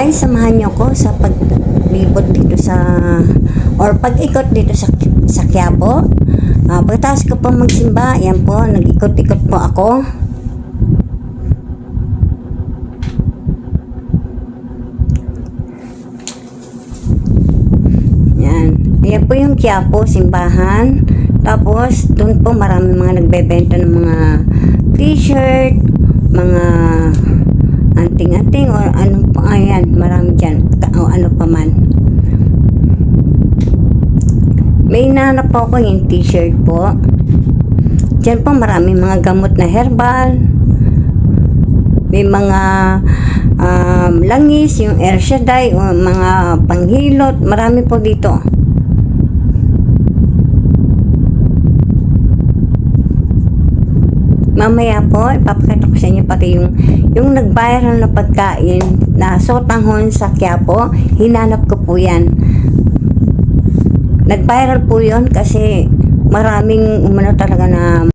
guys, samahan nyo ko sa paglibot dito sa or pag-ikot dito sa Quiapo. Pagkatapos ko po magsimba, yan po, nag-ikot-ikot po ako. Yan. Ayan po yung Quiapo, simbahan. Tapos, doon po marami mga nagbebenta ng mga t-shirt, mga anting-anting o anong pa, ayan, marami dyan o ano pa man. May hinahanap po ako yung t-shirt po. Dyan po marami mga gamot na herbal, may mga langis, yung Airshadai o mga panghilot, marami po dito. Mamaya po, ipapakita ko sa inyo pati yung nag-viral na pagkain na sotanghon sa Quiapo. Hinanap ko po yan. Nag-viral po yun kasi maraming umano talaga na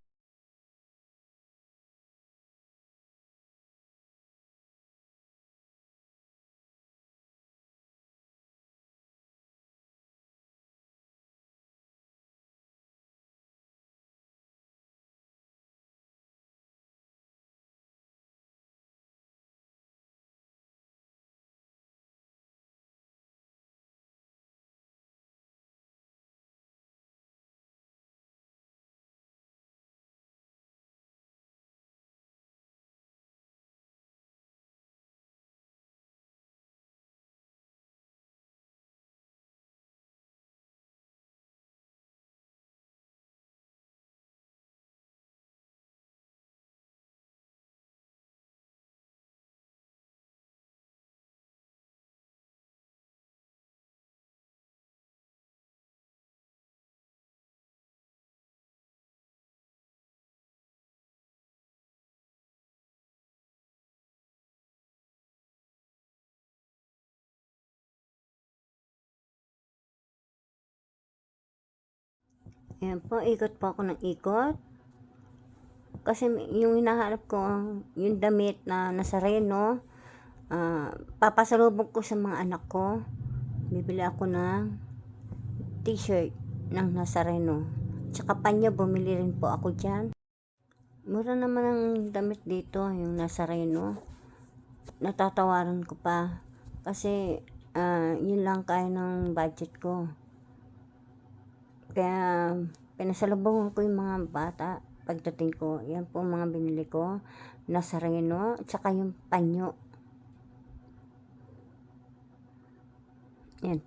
ayan po, ikot po ako ng ikot. Kasi yung hinahanap ko, yung damit na Nazareno, papasalubong ko sa mga anak ko. Bibili ako ng t-shirt ng Nazareno. Tsaka panyo, bumili rin po ako dyan. Mura naman ang damit dito, yung Nazareno. Natatawaran ko pa. Kasi, yun lang kaya ng budget ko. Kaya, pinasalubong ko yung mga bata pagdating ko. Yan po mga binili ko. Nazareno, tsaka yung panyo. Yan.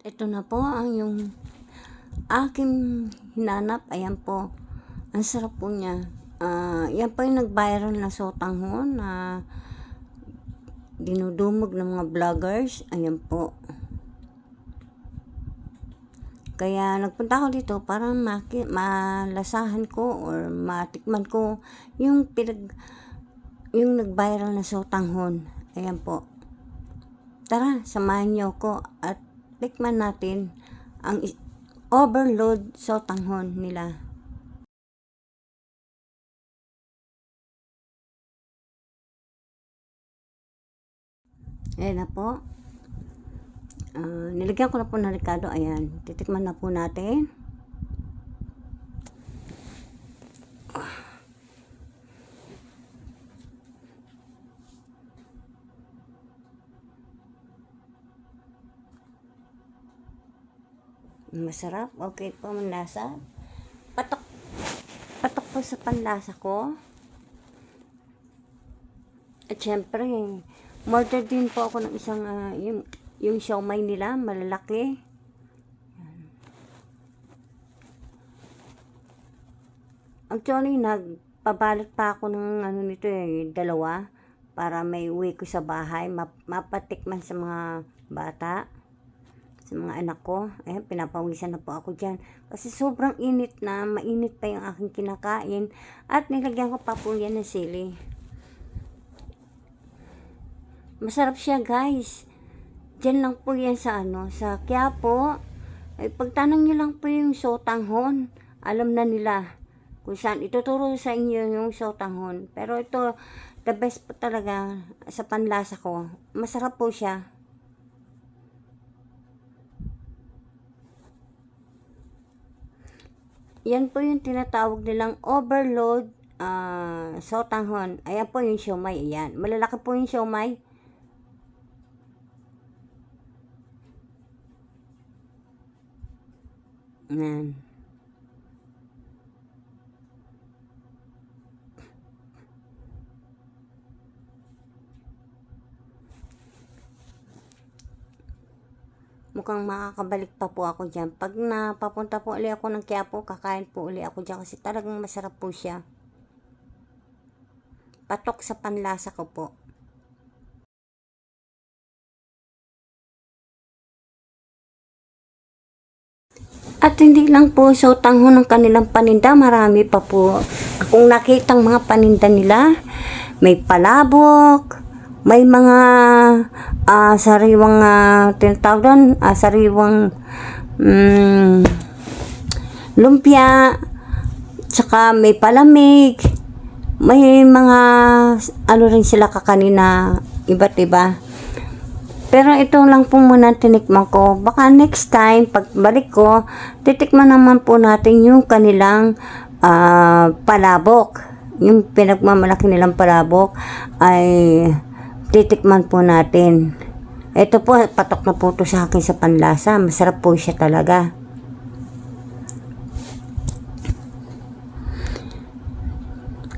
Ito na po ang yung aking hinanap. Ayan po. Ang sarap po niya. Yan po yung nag-viral na sotanghon na dinudumog ng mga vloggers. Ayan po. Kaya nagpunta ako dito para malasahan ko or matikman ko yung nag-viral na sotanghon. Ayan po. Tara, samahan niyo ko at tikman natin ang overload sotanghon nila. Ayan na po. Nilagyan ko na po ng Ricardo. Ayan. Titikman na po natin. Masarap. Okay po ang lasa. Patok. Patok po sa panlasa ko. At syempre, order din po ako ng isang, yung siomai nila, malalaki. Actually, nagpabalot pa ako ng nito dalawa, para may uwi ko sa bahay, mapatikman sa mga bata, sa mga anak ko. Ayan, pinapawisan na po ako dyan. Kasi sobrang init na, mainit pa yung aking kinakain. At nilagyan ko pa po yan ng sili. Masarap siya, guys. Diyan lang po yan sa sa Quiapo. Ay, pagtanong nyo lang po yung sotanghon, alam na nila kung saan. Ituturo sa inyo yung sotanghon. Pero ito, the best po talaga sa panlasa ko. Masarap po siya. Yan po yung tinatawag nilang overload sotanghon. Ayan po yung siomai. Ayan. Malalaki po yung siomai. Ayan. Mukhang makakabalik pa po ako dyan. Pag napapunta po ulit ako ng Quiapo, kakain po ulit ako dyan kasi talagang masarap po siya. Patok sa panlasa ko po. At hindi lang po sotanghon ng kanilang paninda, marami pa po akong nakitang mga paninda nila. May palabok, may mga sariwang tinatawag doon, sariwang lumpia, tsaka may palamig, may mga rin sila kakanina, iba't iba. Pero ito lang po muna tinikman ko. Baka next time, pagbalik ko, titikman naman po natin yung kanilang palabok. Yung pinagmamalaki nilang palabok ay titikman po natin. Ito po, patok na po ito sa akin sa panlasa. Masarap po siya talaga.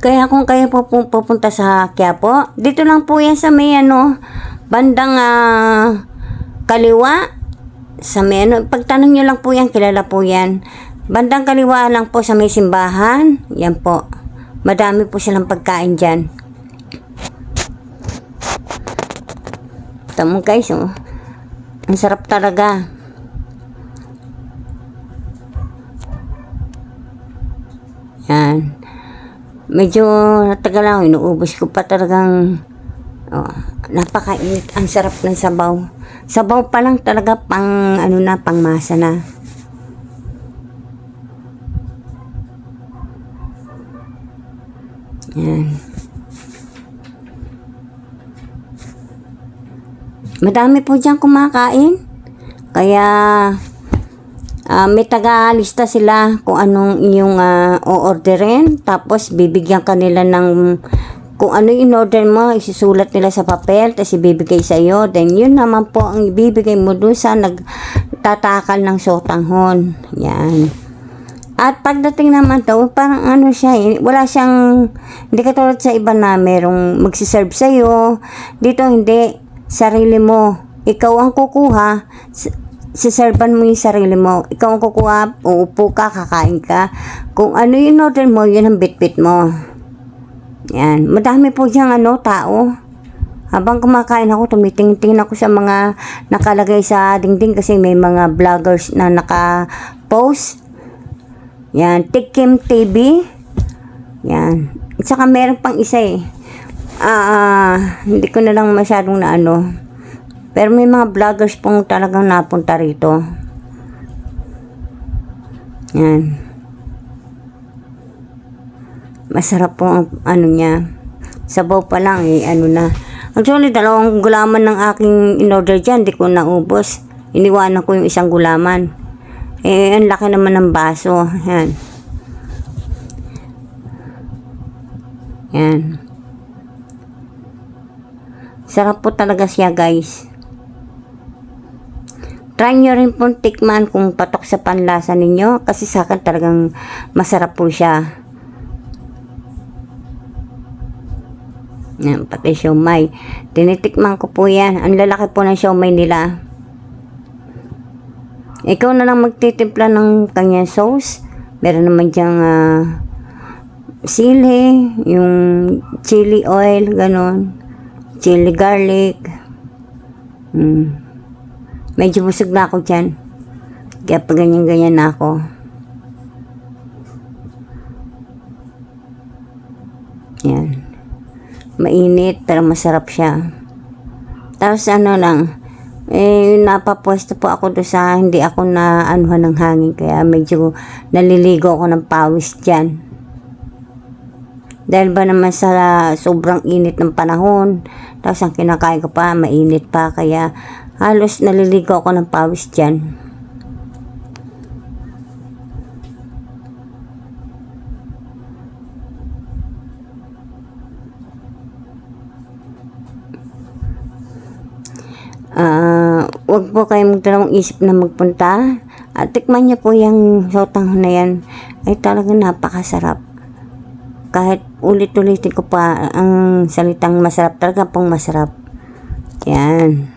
Kaya kung kayo po pupunta sa Quiapo, dito lang po yan sa may bandang kaliwa. Sa may pagtanong nyo lang po yan, kilala po yan. Bandang kaliwa lang po sa may simbahan. Yan po. Madami po silang pagkain dyan. Tamo guys, ang sarap talaga. Yan. Medyo natagal lang, inuubos ko pa talagang napakainit. Ang sarap ng sabaw. Sabaw pa lang talaga pang pang masa na. Yan. Madami po dyan kumakain. Kaya may taga-lista sila kung anong iyong o-orderin. Tapos bibigyan kanila ng kung ano yung in-order mo, isusulat nila sa papel, tapos ibibigay sa iyo. Then yun naman po ang ibibigay mo doon sa nagtatakal ng sotanghon. Yan. At pagdating naman to, parang siya wala siyang, hindi katulad sa iba na merong magsiserve sa iyo. Dito hindi, sarili mo. Ikaw ang kukuha, siservan mo yung sarili mo. Ikaw ang kukuha, uupo ka, kakain ka. Kung ano yung order mo, yun ang bit-bit mo. Yan. Madami po diyang tao. Habang kumakain ako, tumitingin ako sa mga nakalagay sa dingding kasi may mga vloggers na naka-post. Yan. Tikim TV. Yan. At saka meron pang isa hindi ko na lang masyadong pero may mga vloggers pong talagang napunta rito. Yan. Masarap po ang ano niya. Sabaw pa lang ano na. Actually, 2 gulaman ng aking in-order dyan. Di ko naubos. Iniwanan ko yung isang gulaman. Ang laki naman ng baso. Yan. Yan. Sarap po talaga siya, guys. Try nyo rin pong tikman kung patok sa panlasa ninyo. Kasi sa akin talagang masarap po siya. Yan, pati siomay. Tinitikman ko po yan. Ang lalaki po ng siomay nila. Ikaw na lang magtitimpla ng kanyang sauce. Meron naman diyang sili, yung chili oil, ganon. Chili garlic. Medyo busog na ako dyan. Kaya pa ganyan-ganyan na ako. Yan. Mainit, pero masarap siya. Tapos ano lang, napapwesto po ako doon sa hindi ako na anuhan ng hangin. Kaya medyo naliligo ako ng pawis dyan. Dahil ba naman sa sobrang init ng panahon, tapos ang kinakain ko pa, mainit pa. Kaya halos naliligo ako ng pawis dyan. Huwag po kayong magdalawang isip na magpunta. At tikman niyo po yung sotang na yan. Ay talagang napakasarap. Kahit ulit-ulitin ko pa ang salitang masarap, talaga pong masarap. Yan.